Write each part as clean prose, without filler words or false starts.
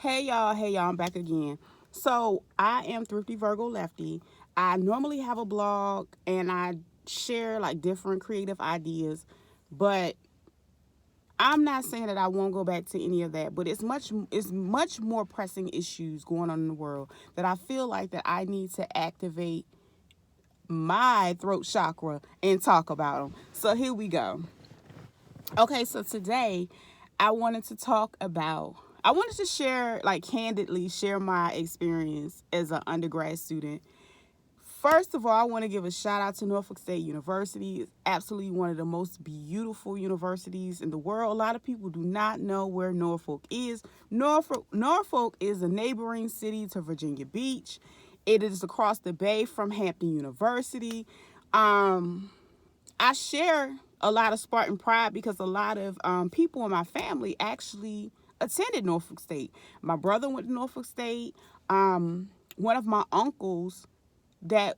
Hey y'all, I'm back again. So I am Thrifty Virgo Lefty. I normally have a blog and I share like different creative ideas, but I'm not saying that I won't go back to any of that, but it's much more pressing issues going on in the world that I feel like that I need to activate my throat chakra and talk about them. So here we go. Okay, so today I wanted to share, like, candidly share my experience as an undergrad student. First of all, I want to give a shout out to Norfolk State University. It's absolutely one of the most beautiful universities in the world. A lot of people do not know where Norfolk is. Norfolk is a neighboring city to Virginia Beach. It is across the bay from Hampton University. I share a lot of Spartan pride because a lot of people in my family actually attended Norfolk State. My brother went to Norfolk State. One of my uncles that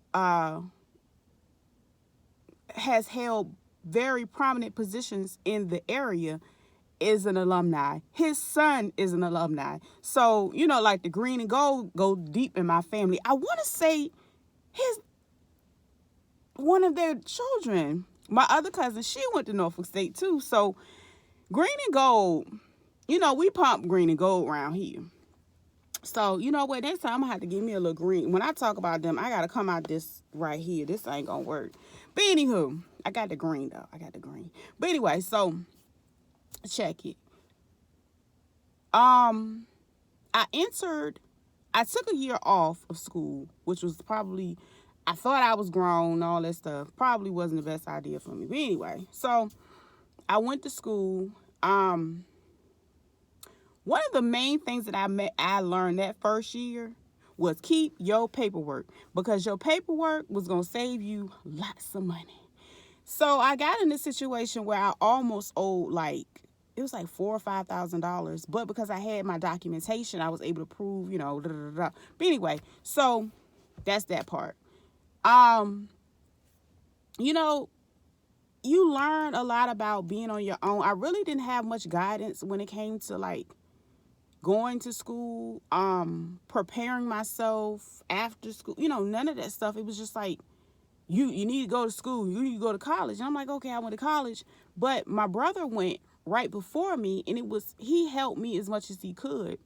has held very prominent positions in the area is an alumni. His son is an alumni. So, like the green and gold go deep in my family. I want to say his one of their children, my other cousin, she went to Norfolk State too. So green and gold, we pump green and gold around here. So you know what? Next time I'm gonna have to give me a little green. When I talk about them, I gotta come out this right here. This ain't gonna work. But anywho, I got the green though. I got the green. But anyway, so check it. I entered. I took a year off of school, which was probably, I thought I was grown, all that stuff. Probably wasn't the best idea for me. But anyway, so I went to school. One of the main things that I learned that first year was keep your paperwork, because your paperwork was going to save you lots of money. So I got in a situation where I almost owed it was like $4,000 or $5,000, but because I had my documentation, I was able to prove, da, da, da, da. But anyway, so that's that part. You know, you learn a lot about being on your own. I really didn't have much guidance when it came to like going to school, preparing myself after school, none of that stuff. It was just like, you need to go to school, you need to go to college. And I'm like, okay, I went to college. But my brother went right before me, and he helped me as much as he could.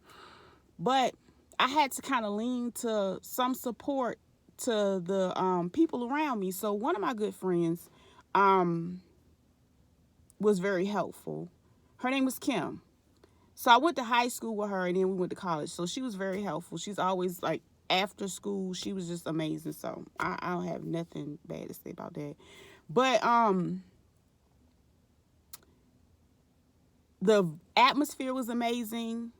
But I had to kind of lean to some support to the people around me. So one of my good friends was very helpful. Her name was Kim. So I went to high school with her, and then we went to college. So she was very helpful. She's always like, after school, she was just amazing. So I don't have nothing bad to say about that. But the atmosphere was amazing.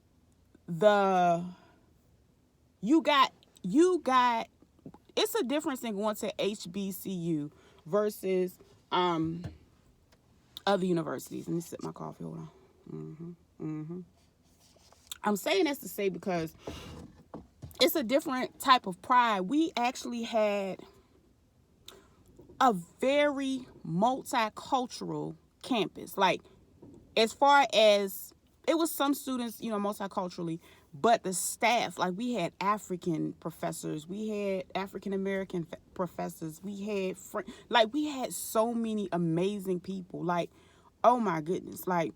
You got it's a difference in going to HBCU versus other universities. Let me sip my coffee. Hold on. I'm saying this to say because it's a different type of pride. We actually had a very multicultural campus. Like, as far as, it was some students, multiculturally, but the staff, like, we had African professors, we had African American professors, we had so many amazing people. Like, oh my goodness, like,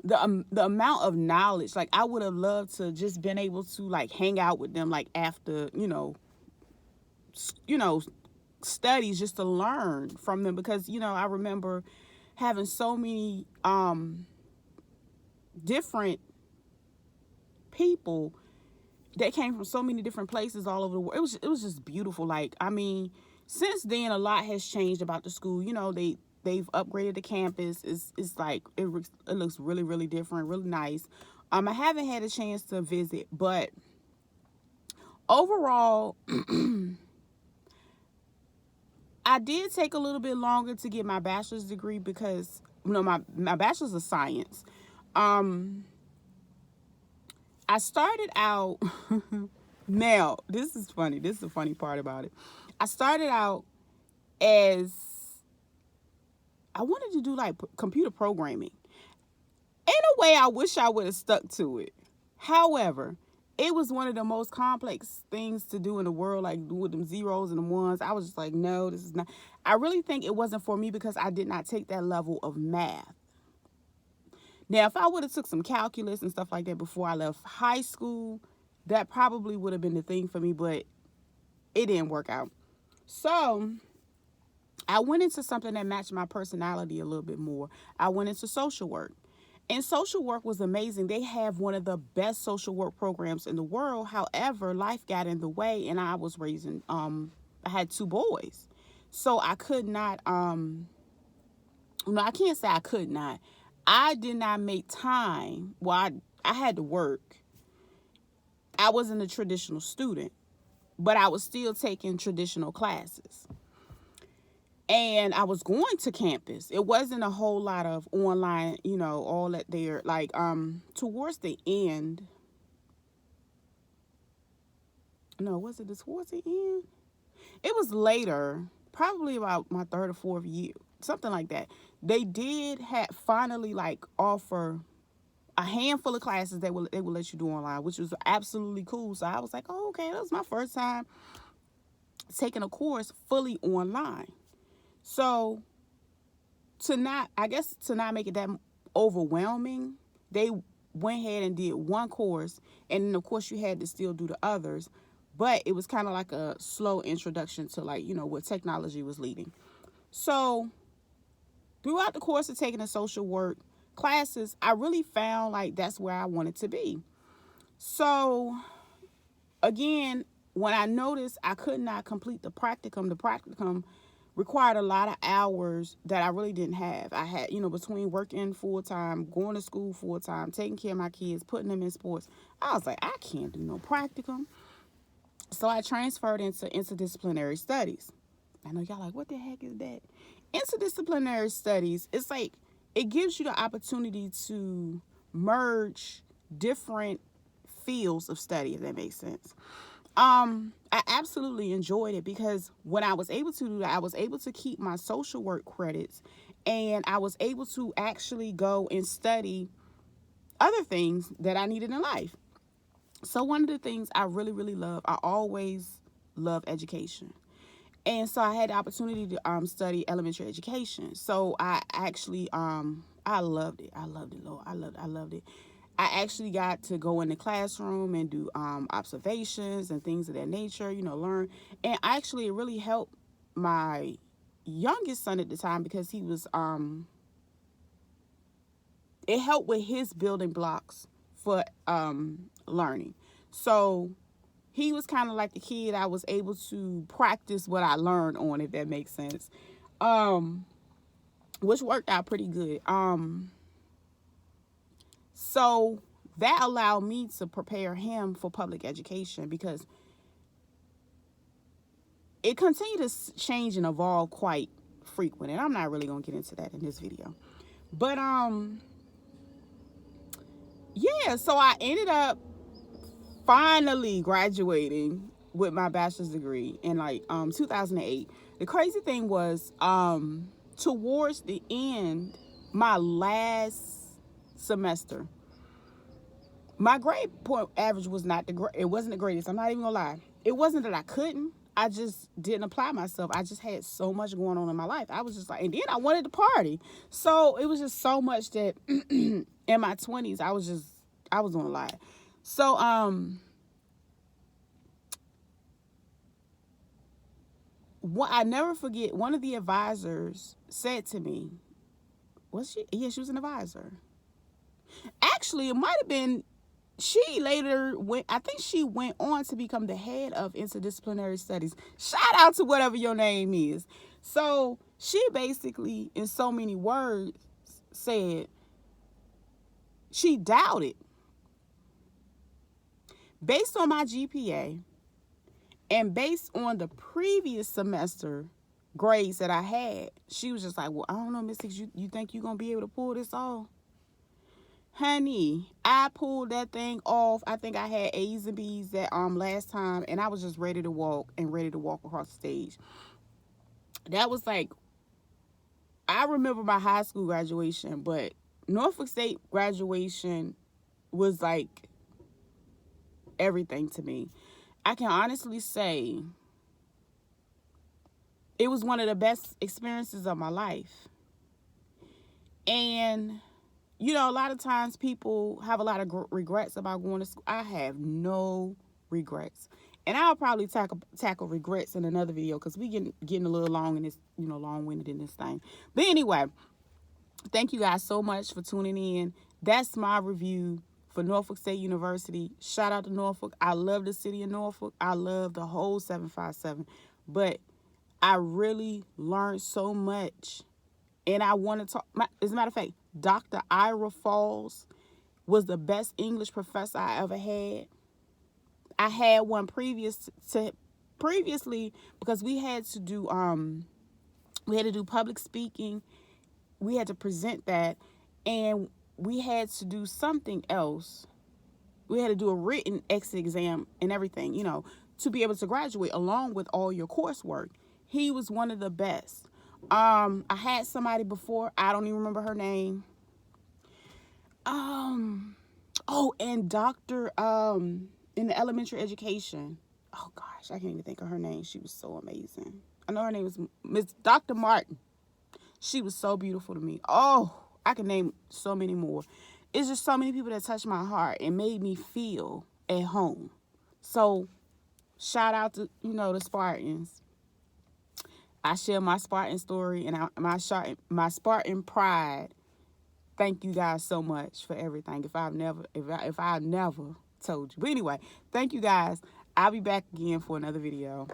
the amount of knowledge, like, I would have loved to just been able to like hang out with them, like, after studies, just to learn from them, because I remember having so many different people that came from so many different places all over the world. It was just beautiful. Like, I mean, since then a lot has changed about the school. They've upgraded the campus. It's like it looks really, really different, really nice. I haven't had a chance to visit, but overall, I did take a little bit longer to get my bachelor's degree because my bachelor's of science. I started out. Now, this is funny. This is the funny part about it. I started out as, I wanted to do like computer programming. In a way, I wish I would have stuck to it. However, it was one of the most complex things to do in the world, like with them zeros and the ones. I was just like, no, this is not. I really think it wasn't for me because I did not take that level of math. Now, if I would have took some calculus and stuff like that before I left high school, that probably would have been the thing for me, but it didn't work out. So I went into something that matched my personality a little bit more. I went into social work. And social work was amazing. They have one of the best social work programs in the world. However, life got in the way, and I was raising, I had two boys. So I could not, no, I can't say I could not. I did not make time. Well, I had to work. I wasn't a traditional student, but I was still taking traditional classes. And I was going to campus. It wasn't a whole lot of online, all that there. Like, towards the end. No, was it towards the end? It was later, probably about my third or fourth year, something like that. They did finally like offer a handful of classes that they would let you do online, which was absolutely cool. So I was like, oh, okay, that was my first time taking a course fully online. So to not make it that overwhelming, they went ahead and did one course, and then of course you had to still do the others, but it was kind of like a slow introduction to what technology was leading. So throughout the course of taking the social work classes, I really found like that's where I wanted to be. So again, when I noticed I could not complete the practicum required a lot of hours that I really didn't have. I had, between working full-time, going to school full-time, taking care of my kids, putting them in sports, I was like, I can't do no practicum. So I transferred into interdisciplinary studies. I know y'all like, what the heck is that? Interdisciplinary studies, it's like, it gives you the opportunity to merge different fields of study, if that makes sense. I absolutely enjoyed it because when I was able to do that, I was able to keep my social work credits, and I was able to actually go and study other things that I needed in life. So one of the things I really, really love, I always love education. And so I had the opportunity to study elementary education. So I actually, I loved it. I loved it, Lord. I loved it. I actually got to go in the classroom and do observations and things of that nature, learn. And actually, it really helped my youngest son at the time because he was, it helped with his building blocks for learning. So he was kind of like the kid I was able to practice what I learned on, if that makes sense, which worked out pretty good. So that allowed me to prepare him for public education because it continued to change and evolve quite frequent. And I'm not really going to get into that in this video. But, yeah, so I ended up finally graduating with my bachelor's degree in 2008. The crazy thing was, towards the end, my last semester, my grade point average was not it wasn't the greatest. I'm not even gonna lie. It wasn't that I couldn't. I just didn't apply myself. I just had so much going on in my life. I was just like, and then I wanted to party. So it was just so much that in my 20s, I was doing a lot. So, what I never forget, one of the advisors said to me, was she? Yeah, she was an advisor. Actually, it might have been, she later I think she went on to become the head of interdisciplinary studies. Shout out to whatever your name is. So she basically, in so many words, said she doubted, based on my GPA and based on the previous semester grades that I had, she was just like, well, I don't know, Miss Hicks, you think you're going to be able to pull this off? Honey, I pulled that thing off. I think I had A's and B's that last time, and I was just ready to walk across the stage. That was like, I remember my high school graduation, but Norfolk State graduation was like everything to me. I can honestly say it was one of the best experiences of my life. And, you know, a lot of times people have a lot of regrets about going to school. I have no regrets. And I'll probably tackle regrets in another video because we getting a little long in this, you know, long-winded in this thing. But anyway, thank you guys so much for tuning in. That's my review for Norfolk State University. Shout out to Norfolk. I love the city of Norfolk. I love the whole 757. But I really learned so much. And I want to talk, as a matter of fact, Dr. Ira Falls was the best English professor I ever had. I had one previously because we had to do public speaking. We had to present that, and we had to do something else. We had to do a written exit exam and everything, you know, to be able to graduate along with all your coursework. He was one of the best. I had somebody before, I don't even remember her name. And Dr. In the elementary education. Oh gosh, I can't even think of her name. She was so amazing. I know her name was Miss Dr. Martin. She was so beautiful to me. Oh, I can name so many more. It's just so many people that touched my heart and made me feel at home. So shout out to, you know, the Spartans. I share my Spartan story and my Spartan pride. Thank you guys so much for everything. If I never told you. But anyway, thank you guys. I'll be back again for another video.